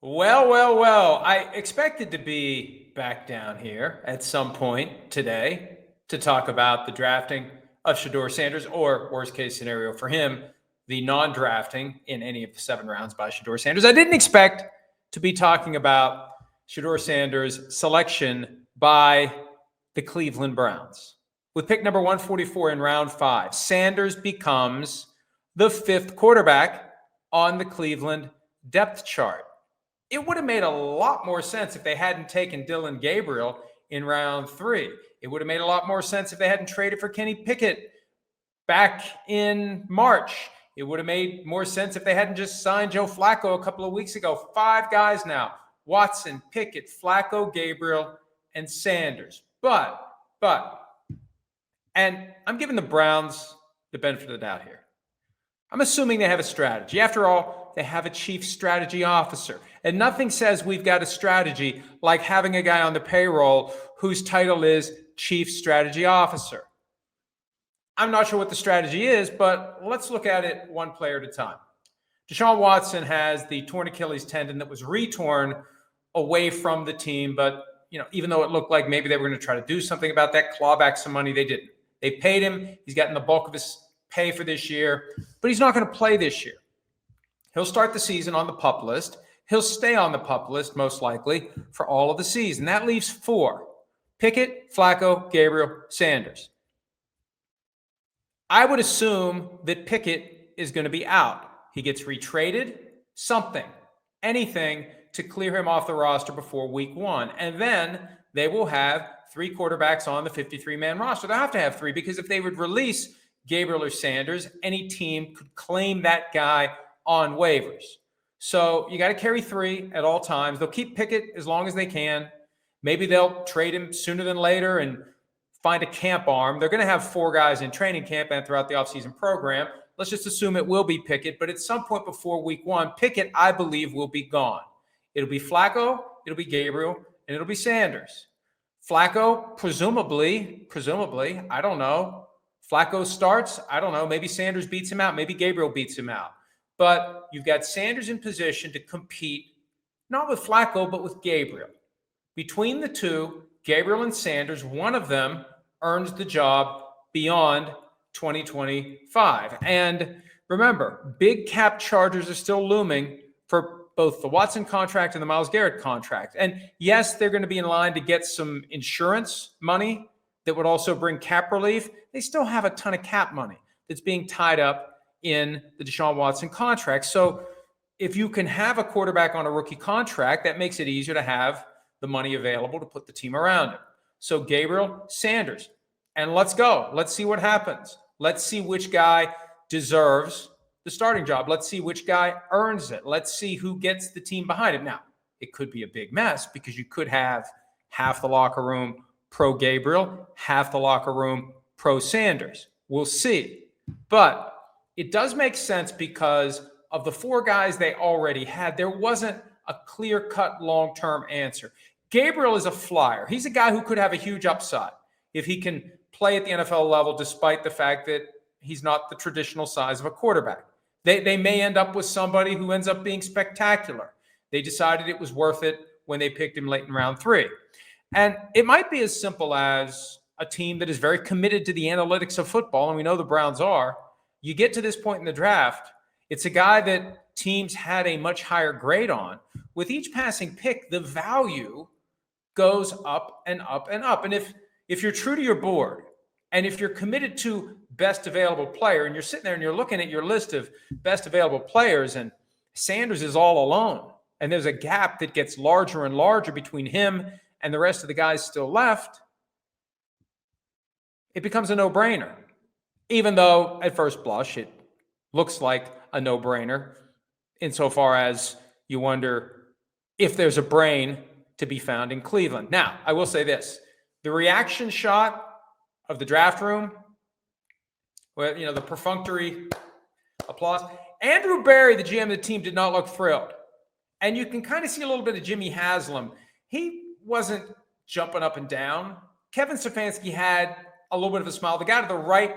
Well. I expected to be back down here at some point today to talk about the drafting of Shedeur Sanders, or worst case scenario for him, the non drafting in any of the 7 rounds by Shedeur Sanders. I didn't expect to be talking about Shedeur Sanders' selection by the Cleveland Browns. With pick number 144 in round 5, Sanders becomes the 5th quarterback on the Cleveland depth chart. It would have made a lot more sense if they hadn't taken Dillon Gabriel in round 3. It would have made a lot more sense if they hadn't traded for Kenny Pickett back in March. It would have made more sense if they hadn't just signed Joe Flacco a couple of weeks ago. 5 guys now: Watson, Pickett, Flacco, Gabriel, and Sanders. And I'm giving the Browns the benefit of the doubt here. I'm assuming they have a strategy. After all, they have a chief strategy officer. And nothing says we've got a strategy like having a guy on the payroll whose title is chief strategy officer. I'm not sure what the strategy is, but let's look at it one player at a time. Deshaun Watson has the torn Achilles tendon that was retorn away from the team, but even though it looked like maybe they were going to try to do something about that, claw back some money, they didn't. They paid him. He's gotten the bulk of his pay for this year, but he's not going to play this year. He'll start the season on the PUP list. He'll stay on the PUP list most likely for all of the season. That leaves 4: Pickett, Flacco, Gabriel, Sanders. I would assume that Pickett is going to be out. He gets retraded, anything to clear him off the roster before week 1. And then they will have 3 quarterbacks on the 53-man roster. They'll have to have 3, because if they would release Gabriel or Sanders, any team could claim that guy on waivers. So you got to carry 3 at all times. They'll keep Pickett as long as they can. Maybe they'll trade him sooner than later and find a camp arm. They're going to have 4 guys in training camp and throughout the offseason program. Let's just assume it will be Pickett. But at some point before week 1, Pickett, I believe, will be gone. It'll be Flacco, it'll be Gabriel, and it'll be Sanders. Flacco, presumably, I don't know. Flacco starts, I don't know. Maybe Sanders beats him out. Maybe Gabriel beats him out. But you've got Sanders in position to compete, not with Flacco, but with Gabriel. Between the 2, Gabriel and Sanders, one of them earns the job beyond 2025. And remember, big cap charges are still looming for both the Watson contract and the Myles Garrett contract. And yes, they're going to be in line to get some insurance money that would also bring cap relief. They still have a ton of cap money that's being tied up in the Deshaun Watson contract. So if you can have a quarterback on a rookie contract, that makes it easier to have the money available to put the team around him. So Gabriel, Sanders, and let's go. Let's see what happens. Let's see which guy deserves the starting job. Let's see which guy earns it. Let's see who gets the team behind him. Now, it could be a big mess because you could have half the locker room pro Gabriel, half the locker room pro Sanders. We'll see. But it does make sense because of the 4 guys they already had. There wasn't a clear-cut long-term answer. Gabriel is a flyer. He's a guy who could have a huge upside if he can play at the NFL level, despite the fact that he's not the traditional size of a quarterback. They may end up with somebody who ends up being spectacular. They decided it was worth it when they picked him late in round 3. And it might be as simple as a team that is very committed to the analytics of football, and we know the Browns are. You get to this point in the draft, it's a guy that teams had a much higher grade on. With each passing pick, the value goes up and up and up. And if you're true to your board, and if you're committed to best available player, and you're sitting there and you're looking at your list of best available players, and Sanders is all alone, and there's a gap that gets larger and larger between him and the rest of the guys still left, it becomes a no-brainer. Even though at first blush, it looks like a no-brainer insofar as you wonder if there's a brain to be found in Cleveland. Now, I will say this. The reaction shot of the draft room, where, the perfunctory applause, Andrew Berry, the GM of the team, did not look thrilled. And you can kind of see a little bit of Jimmy Haslam. He wasn't jumping up and down. Kevin Stefanski had a little bit of a smile. The guy to the right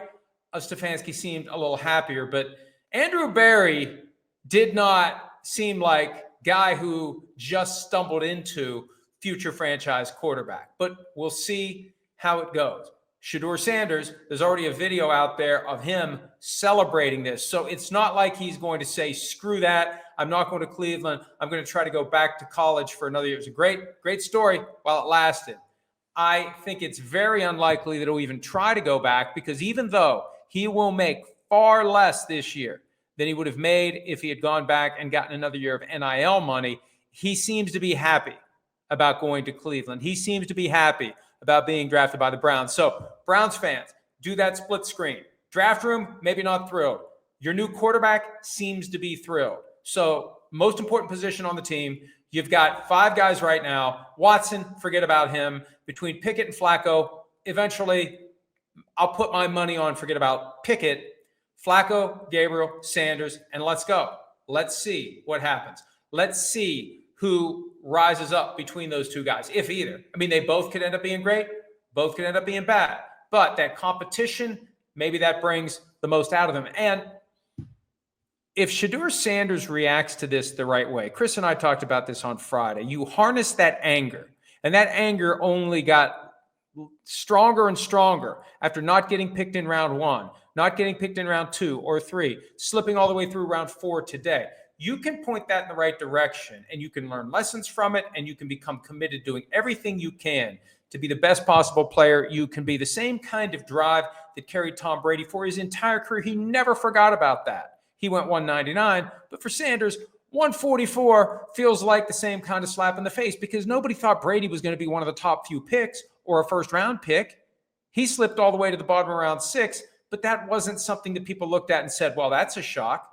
of Stefanski seemed a little happier, but Andrew Berry did not seem like guy who just stumbled into future franchise quarterback. But we'll see how it goes. Shedeur Sanders, there's already a video out there of him celebrating this. So it's not like he's going to say, screw that, I'm not going to Cleveland, I'm going to try to go back to college for another year. It was a great story while it lasted. I think it's very unlikely that he'll even try to go back, because even though he will make far less this year than he would have made if he had gone back and gotten another year of NIL money, he seems to be happy about going to Cleveland. He seems to be happy about being drafted by the Browns. So, Browns fans, do that split screen. Draft room, maybe not thrilled. Your new quarterback seems to be thrilled. So, most important position on the team, you've got 5 guys right now. Watson, forget about him. Between Pickett and Flacco, eventually, I'll put my money on forget about Pickett, Flacco, Gabriel, Sanders, and let's go. Let's see what happens. Let's see who rises up between those two guys, if either. I mean, they both could end up being great, both could end up being bad. But that competition, maybe that brings the most out of them. And if Shedeur Sanders reacts to this the right way, Chris and I talked about this on Friday, you harness that anger, and that anger only got stronger and stronger after not getting picked in round 1, not getting picked in round 2 or 3, slipping all the way through round 4 today. You can point that in the right direction, and you can learn lessons from it, and you can become committed doing everything you can to be the best possible player you can be. The same kind of drive that carried Tom Brady for his entire career. He never forgot about that. He went 199, but for Sanders, 144 feels like the same kind of slap in the face, because nobody thought Brady was going to be one of the top few picks or a first-round pick. He slipped all the way to the bottom of round 6, but that wasn't something that people looked at and said, well, that's a shock.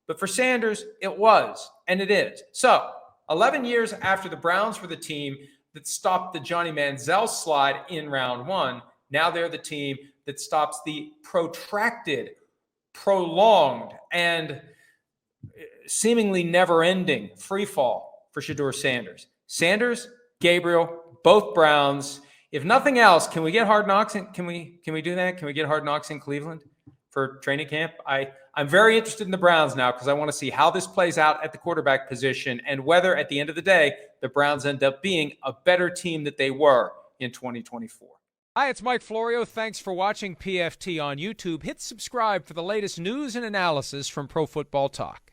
But for Sanders, it was, and it is. So 11 years after the Browns were the team that stopped the Johnny Manziel slide in round 1, now they're the team that stops the protracted, prolonged, and seemingly never-ending free fall for Shedeur Sanders. Sanders, Gabriel, both Browns. If nothing else, can we get Hard Knocks? Can we do that? Can we get Hard Knocks in Cleveland for training camp? I'm very interested in the Browns now, because I want to see how this plays out at the quarterback position, and whether at the end of the day, the Browns end up being a better team that they were in 2024. Hi, it's Mike Florio. Thanks for watching PFT on YouTube. Hit subscribe for the latest news and analysis from Pro Football Talk.